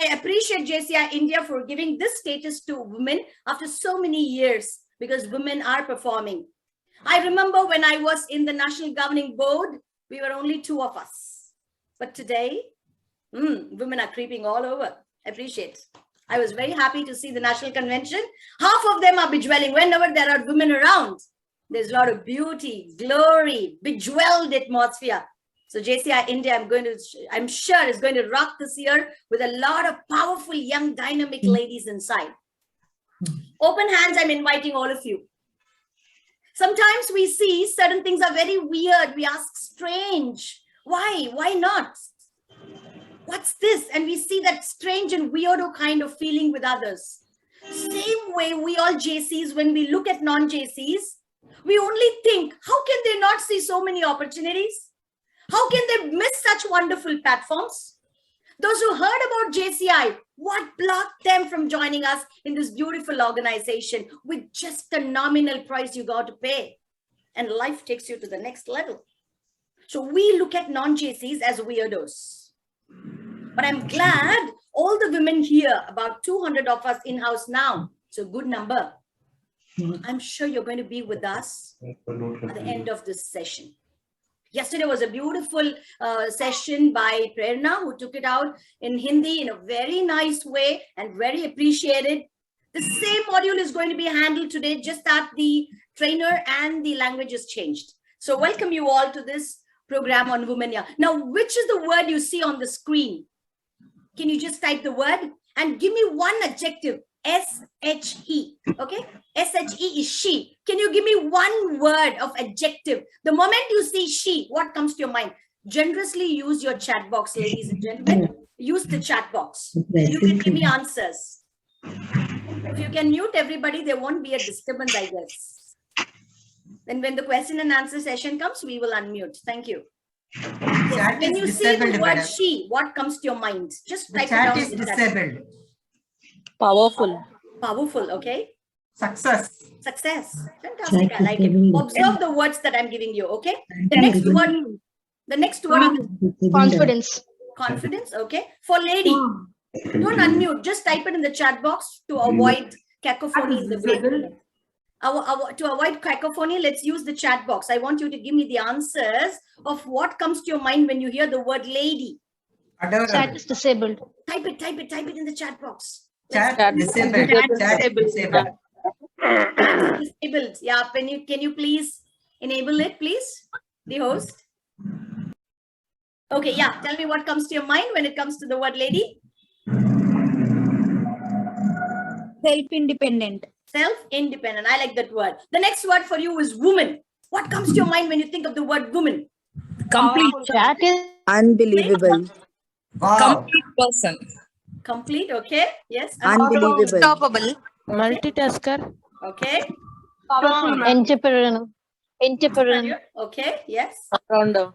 I appreciate JCI India for giving this status to women after so many years, because women are performing. I remember when I was in the National Governing Board, we were only 2 of us. But today, women are creeping all over. I appreciate. I was very happy to see the National Convention. Half of them are bejewelling. Whenever there are women around, there's a lot of beauty, glory, bejeweled atmosphere. So JCI India, I'm sure is going to rock this year with a lot of powerful, young, dynamic ladies inside. Open hands, I'm inviting all of you. Sometimes we see certain things are very weird. We ask, strange. Why? Why not? What's this? And we see that strange and weirdo kind of feeling with others. Same way we all JCs, when we look at non-JCs, we only think, how can they not see so many opportunities? How can they miss such wonderful platforms? Those who heard about JCI, what blocked them from joining us in this beautiful organization with just the nominal price you got to pay? And life takes you to the next level. So we look at non-JCs as weirdos. But I'm glad all the women here, about 200 of us in-house now, it's a good number. I'm sure you're going to be with us at the end of this session. Yesterday was a beautiful session by Prerna, who took it out in Hindi in a very nice way and very appreciated. The same module is going to be handled today, just that the trainer and the language is changed. So welcome you all to this program on women here. Now, which is the word you see on the screen? Can you just type the word and give me one adjective? S-H-E, okay? S-H-E is she. Can you give me one word of adjective? The moment you see she, what comes to your mind? Generously use your chat box, ladies and gentlemen. Use the chat box. You can give me answers. If you can mute everybody, there won't be a disturbance, I guess. Then when the question and answer session comes, we will unmute. Thank you. Yes. When you see the word she, what comes to your mind? Just type it down. Chat is disabled. Powerful. Powerful, okay? Success. Success. Fantastic. I like it. Observe the words that I'm giving you, okay? The next word. Confidence. Confidence, okay? For lady, don't unmute. Just type it in the chat box to avoid cacophony in the way. To avoid cacophony, let's use the chat box. I want you to give me the answers of what comes to your mind when you hear the word lady. Chat is disabled. Type it in the chat box. Chat disabled. Chat disabled. Disabled. Yeah, can you please enable it, please? The host. Okay, yeah. Tell me what comes to your mind when it comes to the word lady. Self-independent. Self-independent. I like that word. The next word for you is woman. What comes to your mind when you think of the word woman? Complete. Chat is unbelievable. Wow. Complete person. Complete, okay. Yes. Unbelievable. Unstoppable. multitasker. Okay. Entrepreneur. Entrepreneur. Okay, yes. Rounder.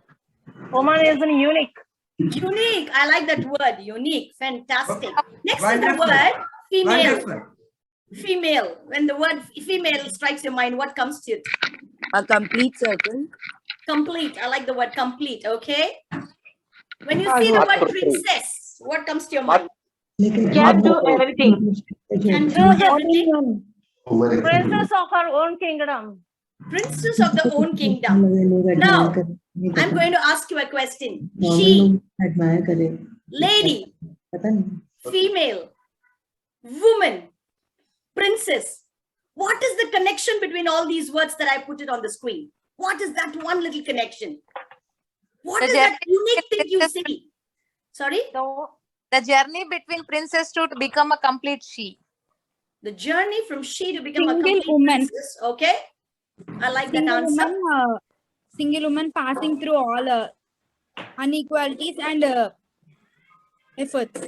Woman is unique. Unique. I like that word. Unique. Fantastic. Next is the Wonderful. word female. Wonderful. Female. When the word female strikes your mind, what comes to it? A complete circle. Complete. I like the word complete. Okay. When you see the word princess, what comes to your mind? Can do everything. Can do everything. Princess of her own kingdom. Princess of the own kingdom. Now, I'm going to ask you a question. She, lady, female, woman, princess. What is the connection between all these words that I put it on the screen? What is that one little connection? What is that unique thing you see? Sorry? The journey between princess to become a complete she. The journey from she to become a Single complete woman. princess. Okay. I like that answer. Single woman passing through all inequalities and efforts.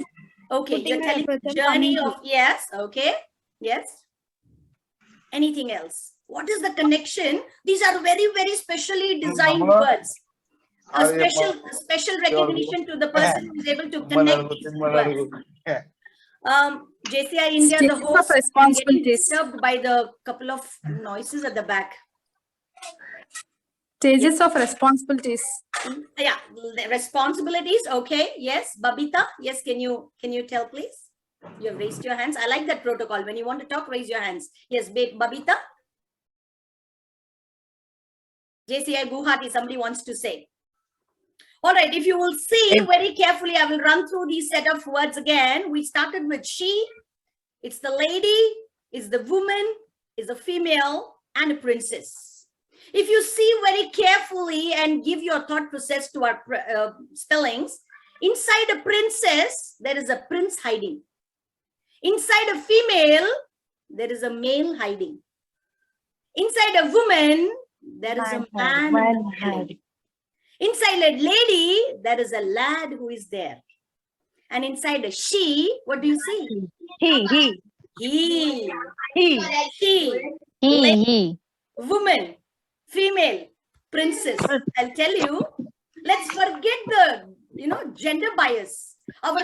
Okay, Putting you're her telling efforts and journey coming of, yes, okay, yes. Anything else? What is the connection? These are very, very specially designed words. A special recognition to the person who is able to connect these words. JCI India, the host, is getting disturbed by the couple of noises at the back. Stages of responsibilities. Yeah, the responsibilities. Okay. Yes. Babita. Yes. Can you tell, please? You have raised your hands. I like that protocol. When you want to talk, raise your hands. Yes, Babita. JCI Guwahati, somebody wants to say. All right. If you will see very carefully, I will run through these set of words again. We started with she. It's the lady. It's the woman. It's a female and a princess. If you see very carefully and give your thought process to our spellings, inside a princess, there is a prince hiding. Inside a female, there is a male hiding. Inside a woman, there is a man hiding. Inside a lady, there is a lad who is there. And inside a she, what do you see? He. Woman, female, princess. I'll tell you, let's forget the gender bias. Our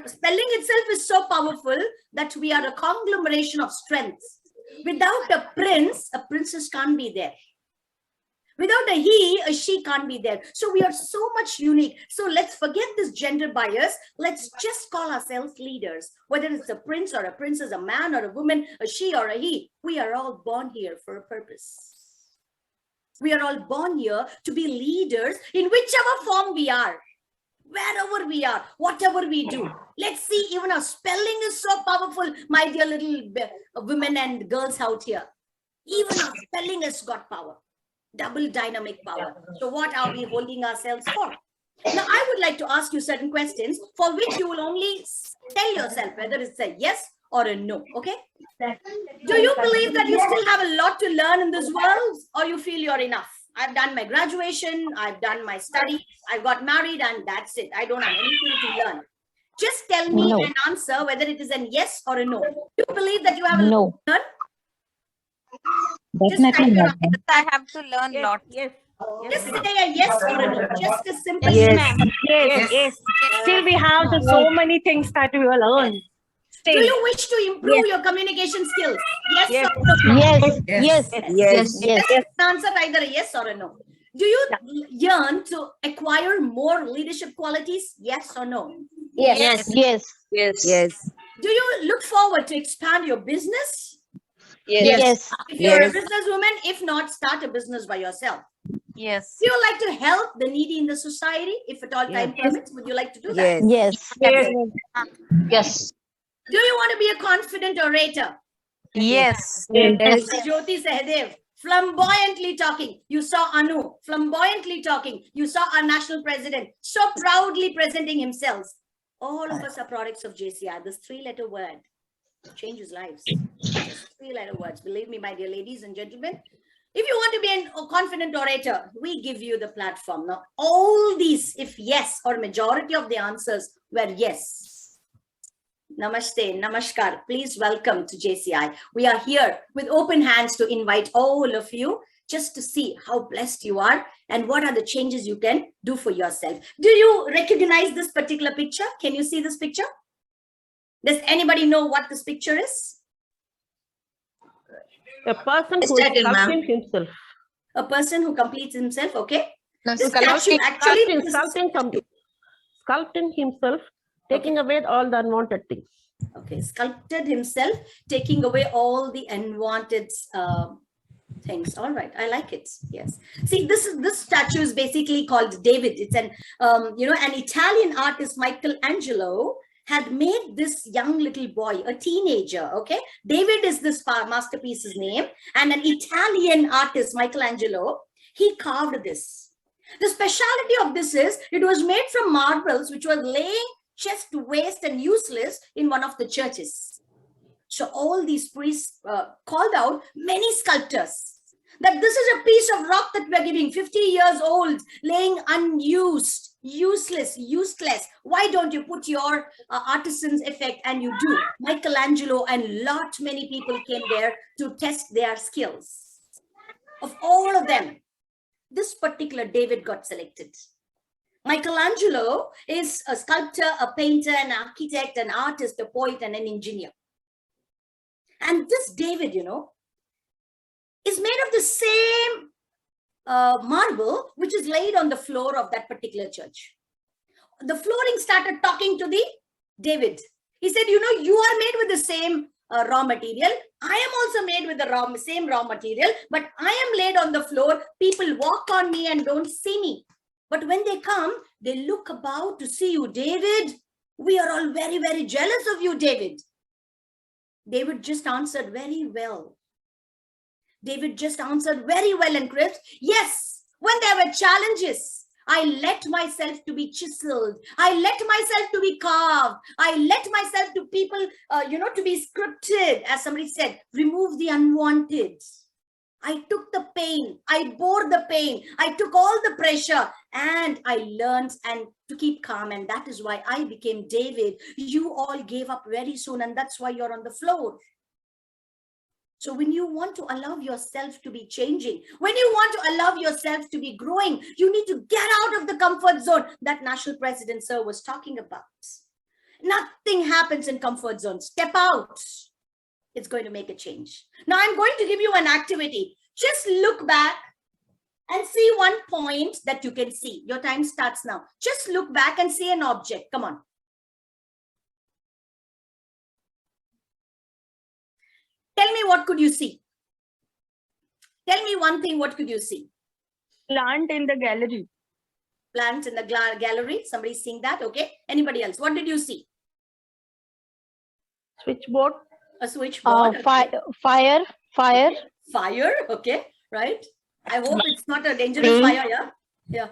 spelling itself is so powerful that we are a conglomeration of strengths. Without a princess can't be there. Without a he, a she can't be there. So we are so much unique. So let's forget this gender bias. Let's just call ourselves leaders. Whether it's a prince or a princess, a man or a woman, a she or a he, we are all born here for a purpose. We are all born here to be leaders in whichever form we are, wherever we are, whatever we do. Let's see, even our spelling is so powerful, my dear little women and girls out here. Even our spelling has got power, double dynamic power. So what are we holding ourselves for? Now, I would like to ask you certain questions for which you will only tell yourself whether it's a yes or a no, okay? Do you believe that you still have a lot to learn in this world, or you feel you're enough? I've done my graduation, I've done my studies, I got married, and that's it. I don't have anything to learn. Just tell me an answer, whether it is a yes or a no. Do you believe that you have a lot to learn? Definitely not. I have to learn a lot. Yes. Just say a yes or a no. Just a simple Yes. Yes. Still we have so many things that we will learn. Do you wish to improve your communication skills? Yes or no? Yes. Answer either a yes or a no. Do you yearn to acquire more leadership qualities? Yes or no? Yes. Do you look forward to expand your business? Yes. If you're a businesswoman, if not, start a business by yourself. Yes. Do you like to help the needy in the society? If at all time permits, would you like to do that? Yes. Do you want to be a confident orator? Yes. Jyoti Sahadev, flamboyantly talking. You saw Anu, flamboyantly talking. You saw our national president, so proudly presenting himself. All of us are products of JCI. This 3-letter word changes lives. Just 3-letter words. Believe me, my dear ladies and gentlemen, if you want to be a confident orator, we give you the platform. Now, all these, if yes, or majority of the answers were yes. Namaste, namaskar. Please welcome to JCI. We are here with open hands to invite all of you just to see how blessed you are and what are the changes you can do for yourself. Do you recognize this particular picture? Can you see this picture? Does anybody know what this picture is? A person who is sculpting himself. A person who completes himself, okay? Sculpting himself, taking away all the unwanted things. Okay, sculpted himself, taking away all the unwanted things. All right, I like it. Yes. See, this statue is basically called David. It's an an Italian artist, Michelangelo, had made this young little boy, a teenager. Okay, David is this masterpiece's name, and an Italian artist, Michelangelo, he carved this. The speciality of this is it was made from marbles, which was laying just waste and useless in one of the churches. So all these priests called out many sculptors that this is a piece of rock that we're giving, 50 years old, laying unused, useless. Why don't you put your artisan's effect? And you do. Michelangelo and many people came there to test their skills. Of all of them, this particular David got selected. Michelangelo is a sculptor, a painter, an architect, an artist, a poet, and an engineer. And this David, is made of the same marble which is laid on the floor of that particular church. The flooring started talking to the David. He said, you know, you are made with the same raw material. I am also made with the same raw material, but I am laid on the floor. People walk on me and don't see me. But when they come, they look about to see you, David. We are all very, very jealous of you, David. David just answered very well. David just answered very well and crisp. Yes, when there were challenges, I let myself to be chiseled. I let myself to be carved. I let myself to people, to be scripted. As somebody said, remove the unwanted. I took the pain. I bore the pain. I took all the pressure and I learned and to keep calm. And that is why I became David. You all gave up very soon. And that's why you're on the floor. So when you want to allow yourself to be changing, when you want to allow yourself to be growing, you need to get out of the comfort zone that National President Sir was talking about. Nothing happens in comfort zone. Step out. It's going to make a change. Now I'm going to give you an activity. Just look back and see one point that you can see. Your time starts now. Just look back and see an object. Come on. Tell me, what could you see? Tell me one thing, what could you see? Plant in the gallery. Plants in the gallery. Somebody's seeing that. Okay. Anybody else? What did you see? Switchboard. A switchboard. Okay. Fire. Okay. Fire. Okay. Right. I hope it's not a dangerous fire. Yeah. Yeah.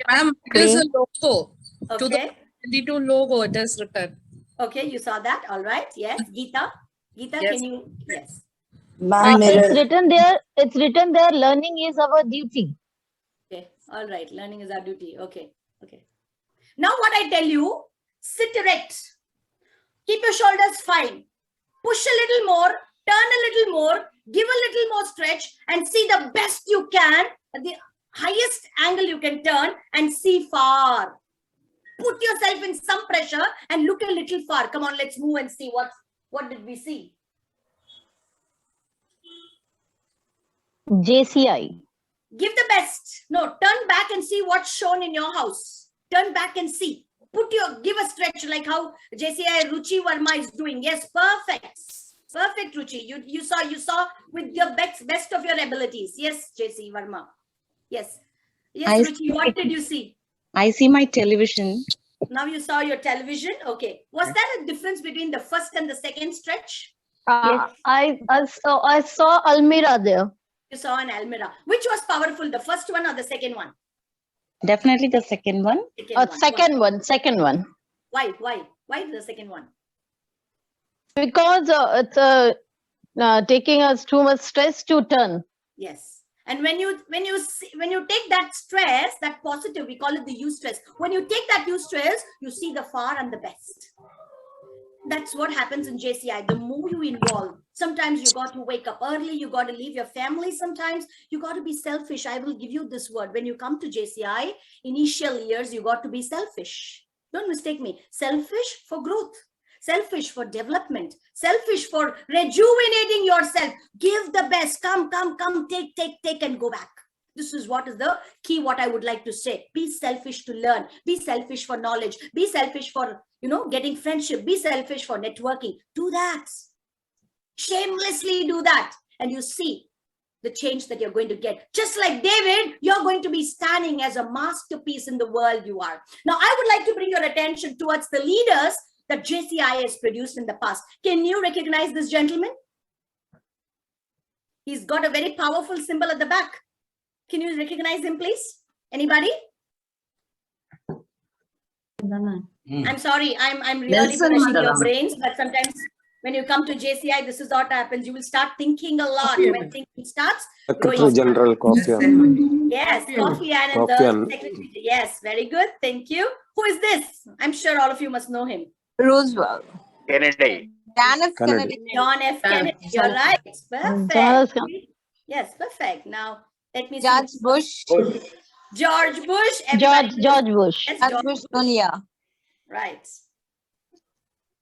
Madam, it is a logo. To the Okay. 22 logo, it is written. Okay. You saw that. All right. Yes. Geeta, Yes. can you? Yes. Ma'am, It's mirror. written there. It's written there. Learning is our duty. Okay. All right. Learning is our duty. Okay. Okay. Now what I tell you, sit erect. Keep your shoulders fine. Push a little more, turn a little more, give a little more stretch and see the best you can at the highest angle you can turn and see far. Put yourself in some pressure and look a little far. Come on, let's move and see what did we see? JCI. Give the best. No, turn back and see what's shown in your house. Turn back and see. Give a stretch like how JCI Ruchi Verma is doing. Yes, perfect. Perfect, Ruchi. You saw with your best of your abilities. Yes, JC Verma. Yes. Yes, Ruchi, what did you see? I see my television. Now you saw your television. Okay. Was there a difference between the first and the second stretch? Yes. I saw Almira there. You saw an Almira. Which was powerful, the first one or the second one? Definitely the second one. Second one. Why? Why the second one? Because it's taking us too much stress to turn. Yes. And when you take that stress, that positive, we call it the eustress. When you take that eustress, you see the far and the best. That's what happens in JCI. The more you involve, sometimes you got to wake up early, you got to leave your family sometimes, you got to be selfish. I will give you this word. When you come to JCI, initial years, you got to be selfish. Don't mistake me. Selfish for growth. Selfish for development. Selfish for rejuvenating yourself. Give the best. Come, take and go back. This is what is the key, what I would like to say. Be selfish to learn. Be selfish for knowledge. Be selfish for, getting friendship. Be selfish for networking. Do that. Shamelessly do that. And you see the change that you're going to get. Just like David, you're going to be standing as a masterpiece in the world you are. Now, I would like to bring your attention towards the leaders that JCI has produced in the past. Can you recognize this gentleman? He's got a very powerful symbol at the back. Can you recognize him, please? Anybody? I'm sorry, I'm really punishing your brains, but sometimes when you come to JCI, this is what happens. You will start thinking a lot. When thinking starts, Secretary General Kofi Annan. Yes, Kofi Annan, the secretary. Yes, very good. Thank you. Who is this? I'm sure all of you must know him. Roosevelt. Kennedy. John F. Kennedy. John F. Kennedy. You're right. Perfect. Yes, perfect. Now, let me see. George Bush. George Bush. George Bush. Yes, George Bush Jr. Right.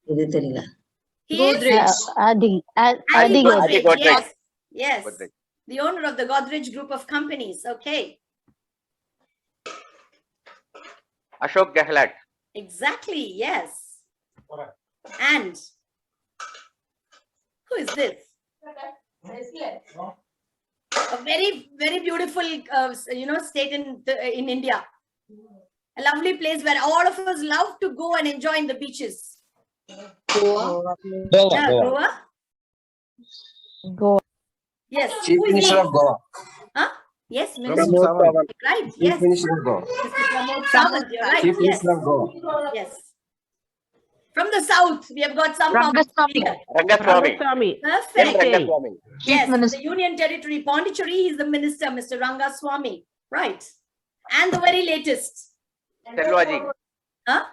Godrej. He is Adi Godrej. Godrej. Yes. Yes. The owner of the Godrej group of companies. Okay. Ashok Gehlot. Exactly. Yes. And who is this? A very, very beautiful, state in India. A lovely place where all of us love to go and enjoy in the beaches. Goa. Yeah, Goa. Go. Yes. Chief Who is Minister he? of Goa. Huh? Yes, Pramod Minister. Sawant. Right. Chief Yes. Minister of Goa. Mr. Pramod Sawant, you're right. Chief Yes. Minister of Goa. Yes. From the south, we have got some Rangaswamy. here. Rangaswamy. Rangaswamy. M. Perfect. Rangaswamy. Yes, Minister. the Union Territory Pondicherry, he's the minister, Mr. Rangaswamy. Right. And the very latest. Selvaji. Huh?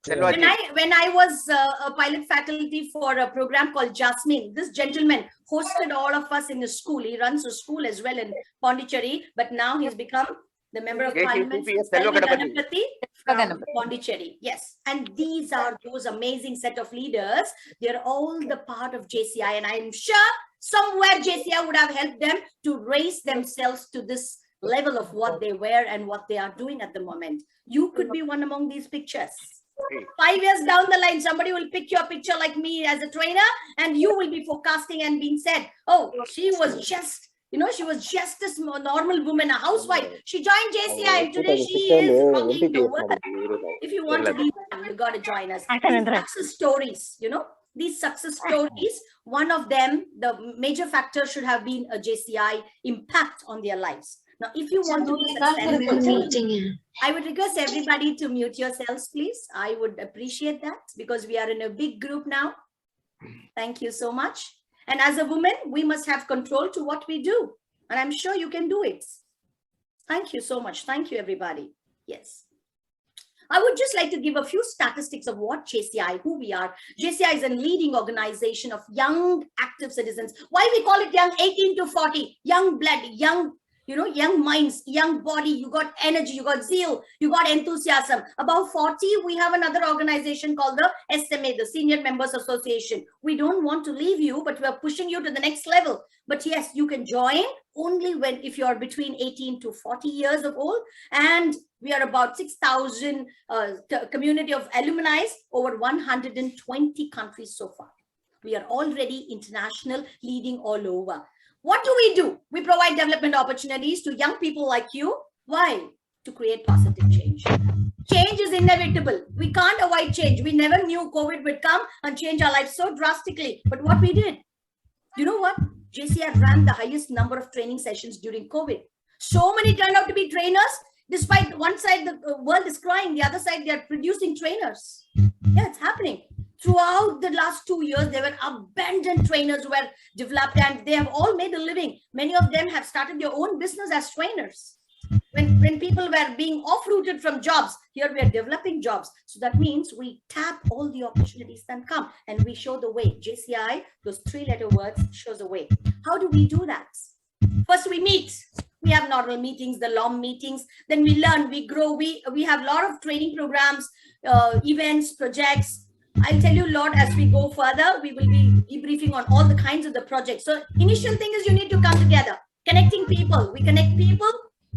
Selvaji. When I was a pilot faculty for a program called Jasmine, this gentleman hosted all of us in his school. He runs a school as well in Pondicherry, but now he's become the member of JCI parliament, Selva Ganapati Ganapati. from Ganapati. Pondicherry. Yes, and these are those amazing set of leaders. They're all the part of JCI, and I'm sure somewhere JCI would have helped them to raise themselves to this level of what they were and what they are doing at the moment. You could be one among these pictures. 5 years down the line, somebody will pick your picture like me as a trainer, and you will be forecasting and being said, oh, she was just a normal woman, a housewife. She joined JCI and today she is rocking the world. If you want to be one, you got to join us. These success stories, these success stories, one of them, the major factor should have been a JCI impact on their lives. Now, if you want to be successful, I would request everybody to mute yourselves, please. I would appreciate that because we are in a big group now. Thank you so much. And as a woman, we must have control to what we do. And I'm sure you can do it. Thank you so much. Thank you, everybody. Yes. I would just like to give a few statistics of what JCI, who we are. JCI is a leading organization of young, active citizens. Why we call it young? 18 to 40, young blood, young minds, young body, you got energy, you got zeal, you got enthusiasm. About 40, we have another organization called the SMA, the Senior Members Association. We don't want to leave you, but we are pushing you to the next level. But yes, you can join only if you are between 18 to 40 years of old. And we are about 6,000 community of alumni, over 120 countries so far. We are already international, leading all over. What do? We provide development opportunities to young people like you. Why? To create positive change. Change is inevitable. We can't avoid change. We never knew COVID would come and change our lives so drastically. But what we did, you know what? JCI ran the highest number of training sessions during COVID. So many turned out to be trainers. Despite one side, the world is crying. The other side, they are producing trainers. Yeah, it's happening. Throughout the last 2 years, there were abundant trainers who were developed and they have all made a living. Many of them have started their own business as trainers. When people were being off-rooted from jobs, here we are developing jobs. So that means we tap all the opportunities that come and we show the way. JCI, those 3-letter words, shows the way. How do we do that? First, we meet. We have normal meetings, the LOM meetings. Then we learn, we grow. We have a lot of training programs, events, projects. I'll tell you a lot as we go further. We will be debriefing on all the kinds of the projects. So initial thing is you need to come together, connecting people. We connect people,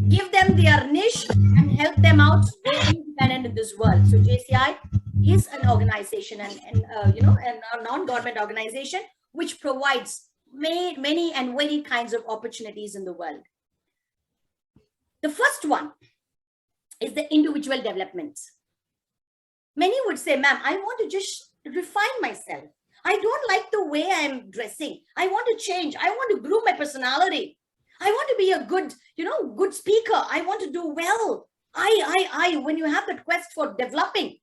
give them their niche and help them out independent in this world. So JCI is an organization and a non-government organization which provides many and very kinds of opportunities in the world. The first one is the individual development. Many would say, ma'am, I want to just refine myself. I don't like the way I'm dressing. I want to change. I want to groom my personality. I want to be a good speaker. I want to do well. When you have that quest for developing,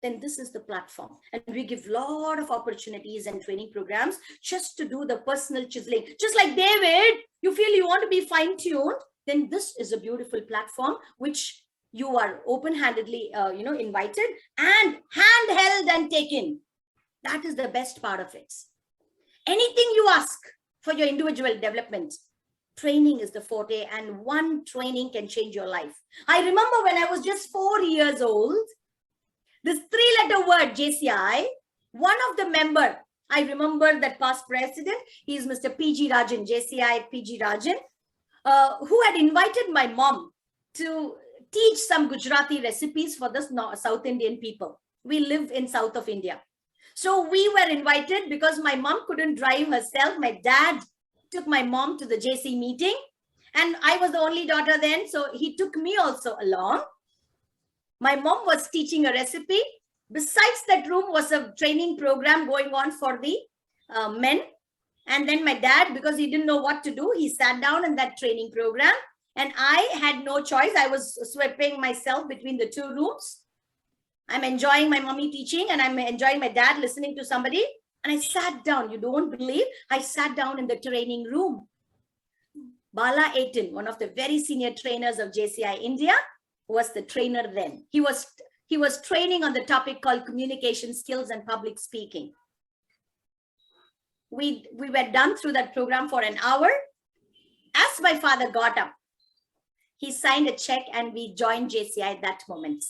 then this is the platform. And we give a lot of opportunities and training programs just to do the personal chiseling. Just like David, you feel you want to be fine-tuned, then this is a beautiful platform which you are open-handedly, invited and handheld and taken. That is the best part of it. Anything you ask for your individual development, training is the forte, and one training can change your life. I remember when I was just 4 years old, this 3-letter word JCI, one of the member, I remember that past president, he is Mr. PG Rajan, JCI PG Rajan, who had invited my mom to teach some Gujarati recipes for the South Indian people. We live in south of India. So we were invited because my mom couldn't drive herself. My dad took my mom to the JC meeting, and I was the only daughter then. So he took me also along. My mom was teaching a recipe. Besides that room was a training program going on for the men. And then my dad, because he didn't know what to do, he sat down in that training program. And I had no choice. I was sweeping myself between the two rooms. I'm enjoying my mommy teaching and I'm enjoying my dad listening to somebody. And I sat down. You don't believe, I sat down in the training room. Bala Aitin, one of the very senior trainers of JCI India, was the trainer then. He was training on the topic called communication skills and public speaking. We were done through that program for an hour. As my father got up, he signed a check and we joined JCI at that moment.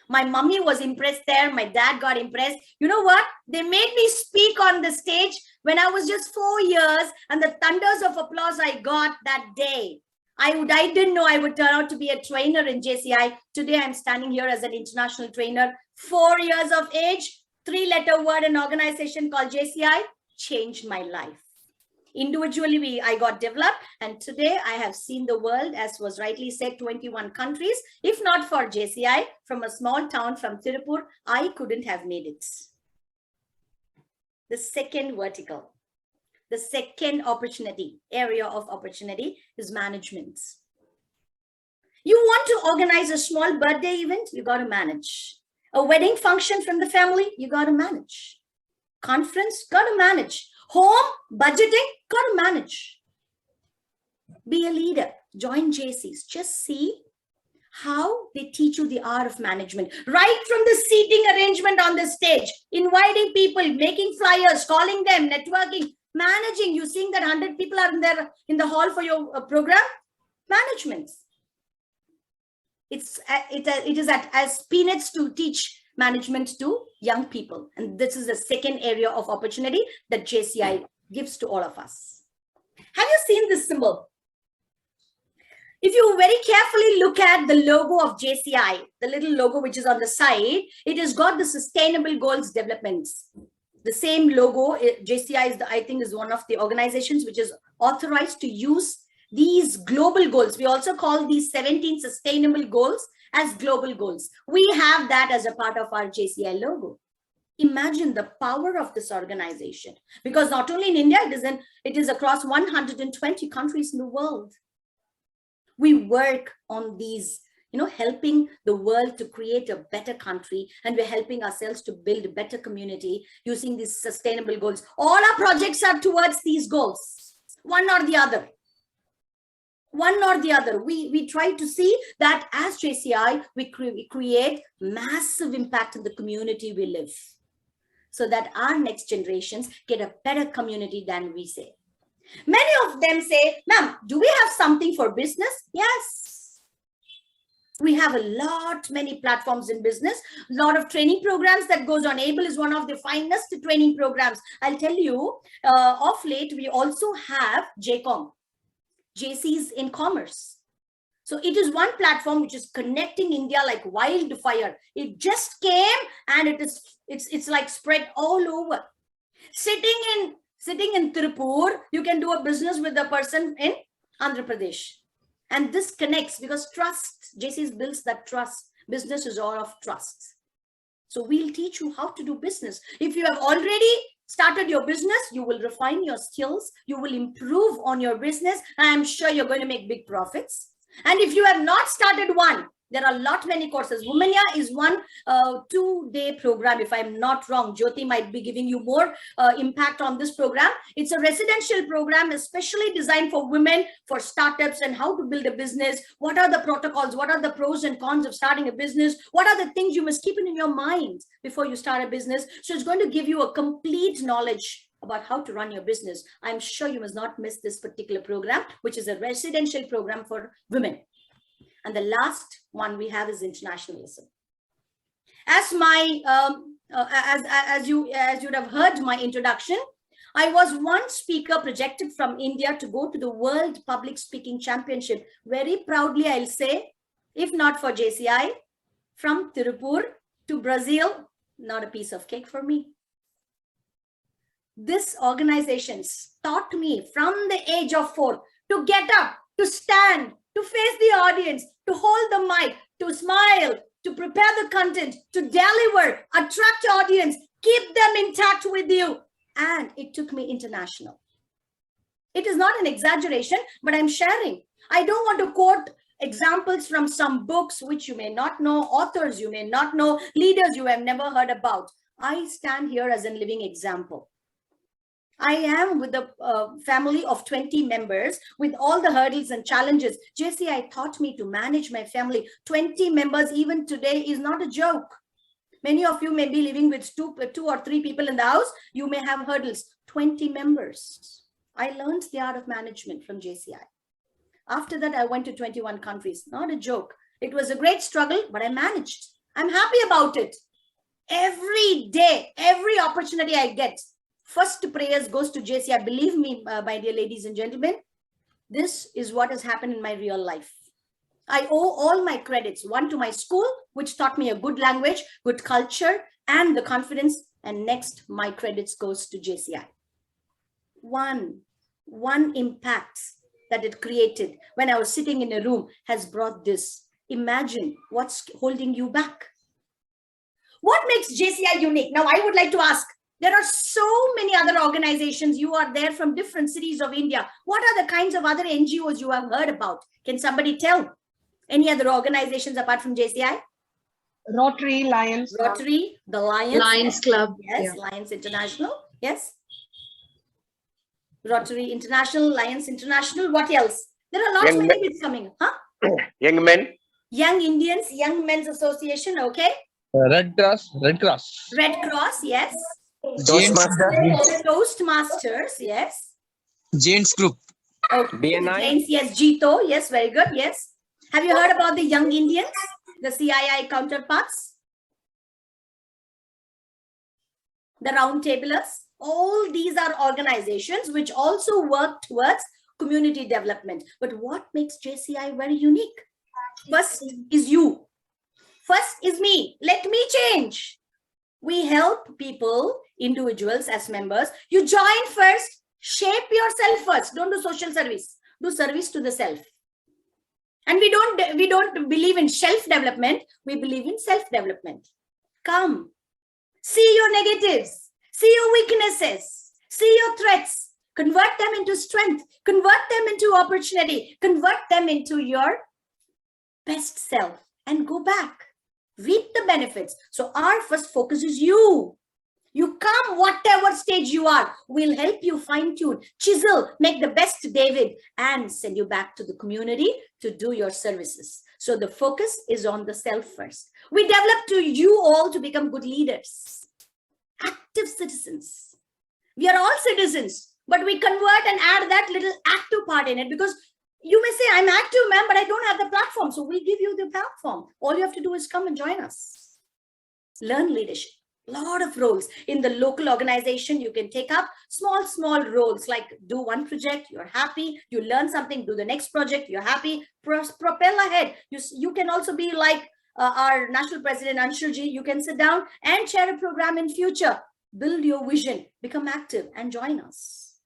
My mommy was impressed there. My dad got impressed. You know what? They made me speak on the stage when I was just 4 years, and the thunders of applause I got that day. I didn't know I would turn out to be a trainer in JCI. Today, I'm standing here as an international trainer. 4 years of age, 3-letter word, an organization called JCI changed my life. Individually, I got developed, and today I have seen the world, as was rightly said, 21 countries. If not for JCI, from a small town from Tirupur, I couldn't have made it. The second vertical, the second opportunity, area of opportunity is management. You want to organize a small birthday event, you got to manage. A wedding function from the family, you got to manage. Conference, got to manage. Home, budgeting, got to manage. Be a leader, join JCs. Just see how they teach you the art of management. Right from the seating arrangement on the stage, inviting people, making flyers, calling them, networking, managing. You seeing that 100 people are in the hall for your program? Management. It is as peanuts to teach management to young people. And this is the second area of opportunity that JCI gives to all of us. Have you seen this symbol? If you very carefully look at the logo of JCI, the little logo which is on the side, it has got the Sustainable Goals Developments. The same logo, JCI is, I think, is one of the organizations which is authorized to use these global goals. We also call these 17 sustainable goals as global goals. We have that as a part of our JCI logo. Imagine the power of this organization, because not only in India, it is across 120 countries in the world. We work on these, helping the world to create a better country, and we're helping ourselves to build a better community using these sustainable goals. All our projects are towards these goals, one or the other. One or the other. We try to see that as JCI, we create massive impact in the community we live, so that our next generations get a better community than we say. Many of them say, ma'am, do we have something for business? Yes. We have many platforms in business, a lot of training programs that goes on. ABLE is one of the finest training programs. I'll tell you, of late, we also have JCOM. JCs in commerce. So it is one platform which is connecting India like wildfire. It just came and it's like spread all over. Sitting in Tirupur, you can do a business with a person in Andhra Pradesh. And this connects because trust, JCs builds that trust. Business is all of trust. So we'll teach you how to do business. If you have already started your business, you will refine your skills, you will improve on your business, and I'm sure you're going to make big profits. And if you have not started one, there are many courses. Womania is one 2-day program, if I'm not wrong. Jyoti might be giving you more impact on this program. It's a residential program especially designed for women, for startups, and how to build a business. What are the protocols? What are the pros and cons of starting a business? What are the things you must keep in your mind before you start a business? So it's going to give you a complete knowledge about how to run your business. I'm sure you must not miss this particular program, which is a residential program for women. And the last one we have is internationalism. As my as you'd have heard my introduction, I was one speaker projected from India to go to the World Public Speaking Championship. Very proudly, I'll say, if not for JCI, from Tirupur to Brazil, not a piece of cake for me. This organization taught me from the age of 4 to get up, to stand, to face the audience, to hold the mic, to smile, to prepare the content, to deliver, attract audience, keep them intact with you. And it took me international. It is not an exaggeration, but I'm sharing. I don't want to quote examples from some books which you may not know, authors you may not know, leaders you have never heard about. I stand here as a living example. I am with a family of 20 members with all the hurdles and challenges. JCI taught me to manage my family. 20 members even today is not a joke. Many of you may be living with two or three people in the house. You may have hurdles. 20 members. I learned the art of management from JCI. After that, I went to 21 countries. Not a joke. It was a great struggle, but I managed. I'm happy about it. Every day, every opportunity I get, first prayers goes to JCI. Believe me, my dear ladies and gentlemen, this is what has happened in my real life. I owe all my credits, one to my school, which taught me a good language, good culture, and the confidence. And next, my credits goes to JCI. One impact that it created when I was sitting in a room has brought this. Imagine what's holding you back. What makes JCI unique? Now, I would like to ask, there are so many other organizations. You are there from different cities of India. What are the kinds of other NGOs you have heard about? Can somebody tell? Any other organizations apart from JCI? Rotary, Lions. Rotary, the Lions. Lions Club. Yes, Yeah. Lions International. Yes. Rotary International, Lions International. What else? There are lots Young many bits coming. Huh? Young men. Young Indians, Young Men's Association. Okay. Red Cross. Red Cross. Yes. Toastmasters. Toastmasters. Yes. Jains Group. Okay. BNI. Jains, yes. Jito. Yes. Very good. Yes. Have you heard about the Young Indians? The CII counterparts? The Roundtablers? All these are organizations which also work towards community development. But what makes JCI very unique? First is you. First is me. Let me change. We help people, individuals as members. You join first, shape yourself first. Don't do social service. Do service to the self. And we don't believe in shelf development. We believe in self-development. Come, see your negatives, see your weaknesses, see your threats, convert them into strength, convert them into opportunity, convert them into your best self and go back. Reap the benefits. So our first focus is you. You come whatever stage you are. We'll help you fine-tune, chisel, make the best David and send you back to the community to do your services. So the focus is on the self first. We develop to you all to become good leaders, active citizens. We are all citizens, but we convert and add that little active part in it because you may say, I'm active, ma'am, but I don't have the platform. So we give you the platform. All you have to do is come and join us. Learn leadership. Lot of roles in the local organization. You can take up small roles like do one project, you're happy, you learn something, do the next project, you're happy, propel ahead. You can also be like our national president Anshulji. You can sit down and chair a program in future, build your vision, become active and join us.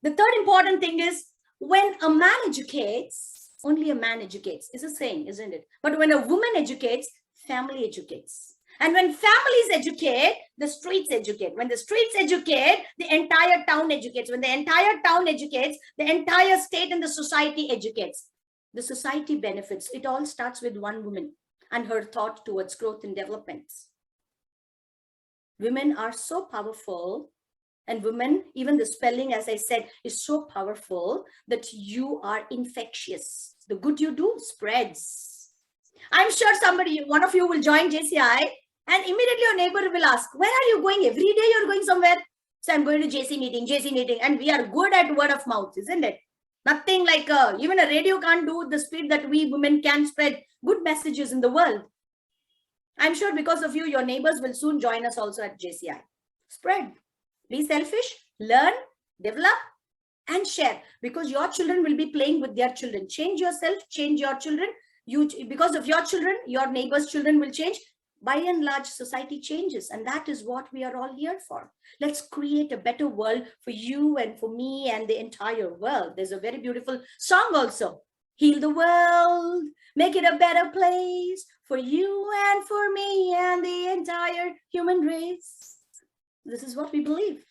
The third important thing is when a man educates, only a man educates is a saying, isn't it? But when a woman educates, family educates. And when families educate, the streets educate. When the streets educate, the entire town educates. When the entire town educates, the entire state and the society educates. The society benefits. It all starts with one woman and her thought towards growth and development. Women are so powerful, and women, even the spelling, as I said, is so powerful that you are infectious. The good you do spreads. I'm sure one of you will join JCI. And immediately your neighbor will ask, where are you going? Every day you're going somewhere. So I'm going to JC meeting. And we are good at word of mouth, isn't it? Nothing like, even a radio can't do the speed that we women can spread good messages in the world. I'm sure because of you, your neighbors will soon join us also at JCI. Spread. Be selfish, learn, develop, and share, because your children will be playing with their children. Change yourself, change your children. Because of your children, your neighbors' children will change. By and large, society changes, and that is what we are all here for. Let's create a better world for you and for me and the entire world. There's a very beautiful song also. Heal the world, make it a better place for you and for me and the entire human race. This is what we believe.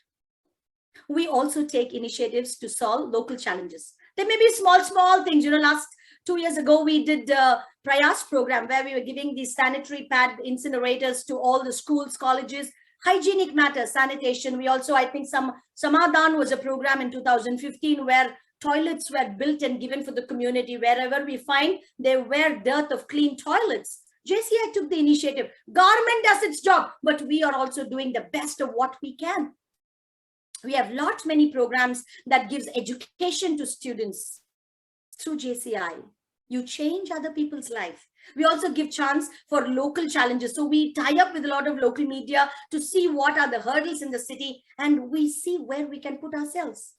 We also take initiatives to solve local challenges. There may be small things. Last 2 years ago, we did a Prayas program where we were giving these sanitary pad incinerators to all the schools, colleges, hygienic matters, sanitation. We also, I think Samadhan was a program in 2015 where toilets were built and given for the community. Wherever we find there were dearth of clean toilets, JCI took the initiative. Government does its job, but we are also doing the best of what we can. We have many programs that gives education to students through JCI. You change other people's life. We also give chance for local challenges. So we tie up with a lot of local media to see what are the hurdles in the city, and we see where we can put ourselves.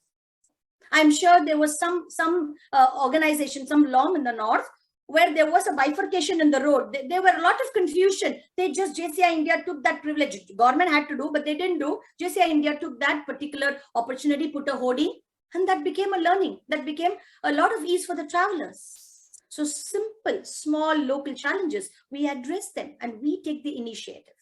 I'm sure there was some organization, some LOM in the north, where there was a bifurcation in the road. There were a lot of confusion. JCI India took that privilege. Government had to do, but they didn't do. JCI India took that particular opportunity, put a hoarding, and that became a learning. That became a lot of ease for the travelers. So simple, small local challenges, we address them and we take the initiative.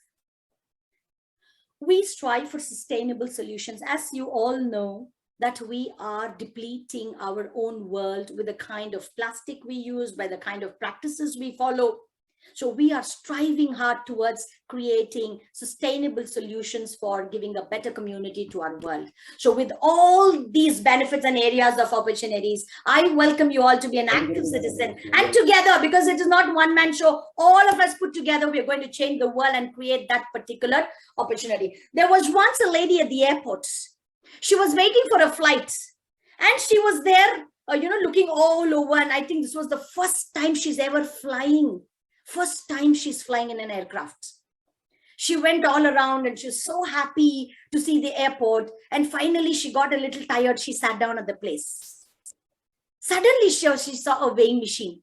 We strive for sustainable solutions. As you all know, that we are depleting our own world with the kind of plastic we use, by the kind of practices we follow. So we are striving hard towards creating sustainable solutions for giving a better community to our world. So with all these benefits and areas of opportunities, I welcome you all to be an active citizen. And together, because it is not one man show, all of us put together, we are going to change the world and create that particular opportunity. There was once a lady at the airport. She was waiting for a flight and she was there, looking all over. And I think this was the first time she's ever flying. First time she's flying in an aircraft. She went all around and she was so happy to see the airport. And finally, she got a little tired. She sat down at the place. Suddenly, she saw a weighing machine.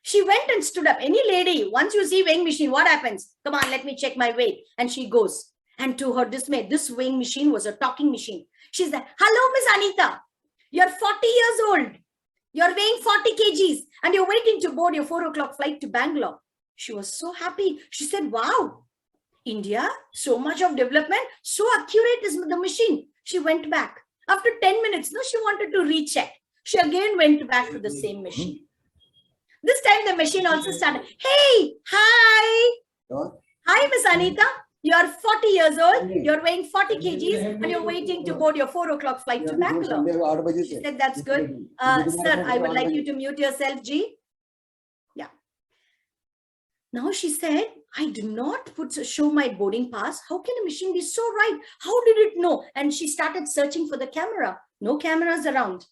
She went and stood up. Any lady, once you see weighing machine, what happens? Come on, let me check my weight. And she goes. And to her dismay, this weighing machine was a talking machine. She's like, hello, Miss Anita. You're 40 years old. You're weighing 40 kgs and you're waiting to board your 4 o'clock flight to Bangalore. She was so happy. She said, wow, India, so much of development, so accurate is the machine. She went back. After 10 minutes, she wanted to recheck. She again went back to the same machine. This time the machine also started, hey, hi. Hi, Miss Anita. You're 40 years old, you're weighing 40 kgs, and you're waiting to board your 4 o'clock flight to Bangalore. She said, that's good. Sir, I would like you to mute yourself, G. Yeah. Now she said, I do not show my boarding pass. How can a machine be so right? How did it know? And she started searching for the camera. No cameras around.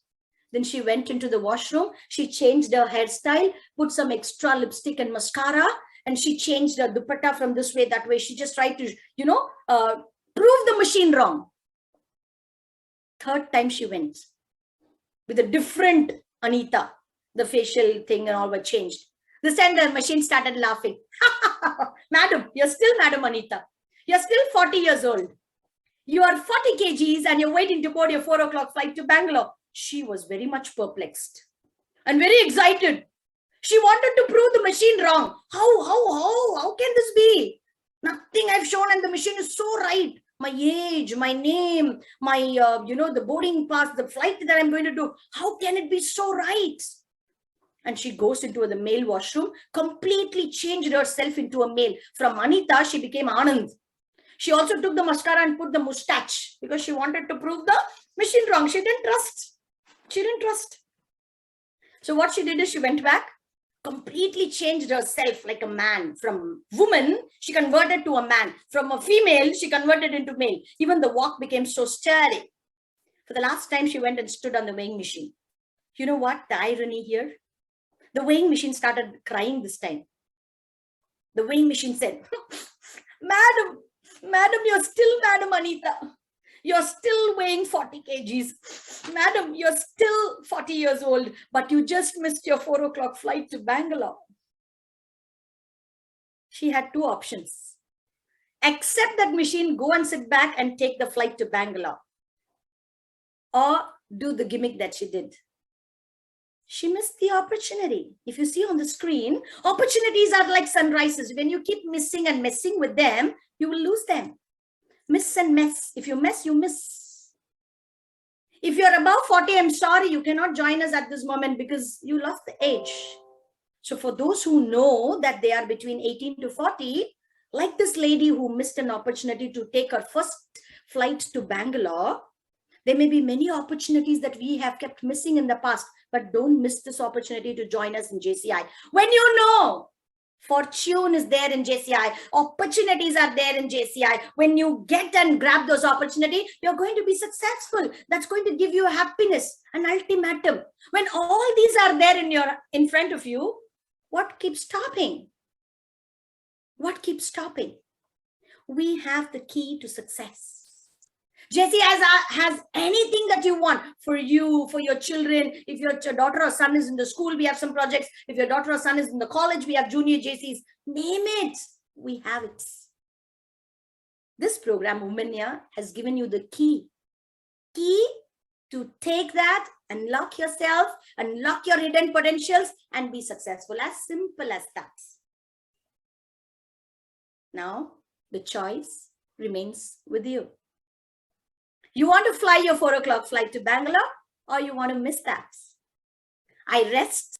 Then she went into the washroom. She changed her hairstyle, put some extra lipstick and mascara, and she changed her dupatta from this way, that way. She just tried to, prove the machine wrong. Third time she went with a different Anita. The facial thing and all were changed. This time the machine started laughing. Madam, you're still Madam Anita. You're still 40 years old. You are 40 kgs and you're waiting to board your 4 o'clock flight to Bangalore. She was very much perplexed and very excited. She wanted to prove the machine wrong. How can this be? Nothing I've shown and the machine is so right. My age, my name, my, the boarding pass, the flight that I'm going to do. How can it be so right? And she goes into the male washroom, completely changed herself into a male. From Anita, she became Anand. She also took the mascara and put the mustache because she wanted to prove the machine wrong. She didn't trust. She didn't trust. So what she did is she went back, completely changed herself like a man. From woman, she converted to a man. From a female, she converted into male. Even the walk became so sturdy. For the last time, she went and stood on the weighing machine. You know what? The irony here? The weighing machine started crying this time. The weighing machine said, Madam, you're still Madam Anita. You're still weighing 40 kgs. Madam, you're still 40 years old, but you just missed your 4 o'clock flight to Bangalore. She had two options. Accept that machine, go and sit back and take the flight to Bangalore. Or do the gimmick that she did. She missed the opportunity. If you see on the screen, opportunities are like sunrises. When you keep missing and messing with them, you will lose them. Miss and mess. If you mess, you miss. If you're above 40, I'm sorry, you cannot join us at this moment because you lost the age. So for those who know that they are between 18 to 40, like this lady who missed an opportunity to take her first flight to Bangalore, there may be many opportunities that we have kept missing in the past, but don't miss this opportunity to join us in JCI. When you know fortune is there in JCI, opportunities are there in JCI, when you get and grab those opportunities, you're going to be successful. That's going to give you happiness, an ultimatum. When all these are there in front of you, what keeps stopping? What keeps stopping? We have the key to success. JCI has anything that you want for you, for your children. If your daughter or son is in the school, we have some projects. If your daughter or son is in the college, we have junior JCs. Name it, we have it. This program, Women Here, has given you the key to take that, unlock yourself, unlock your hidden potentials, and be successful. As simple as that. Now, the choice remains with you. You want to fly your 4 o'clock flight to Bangalore, or you want to miss that? I rest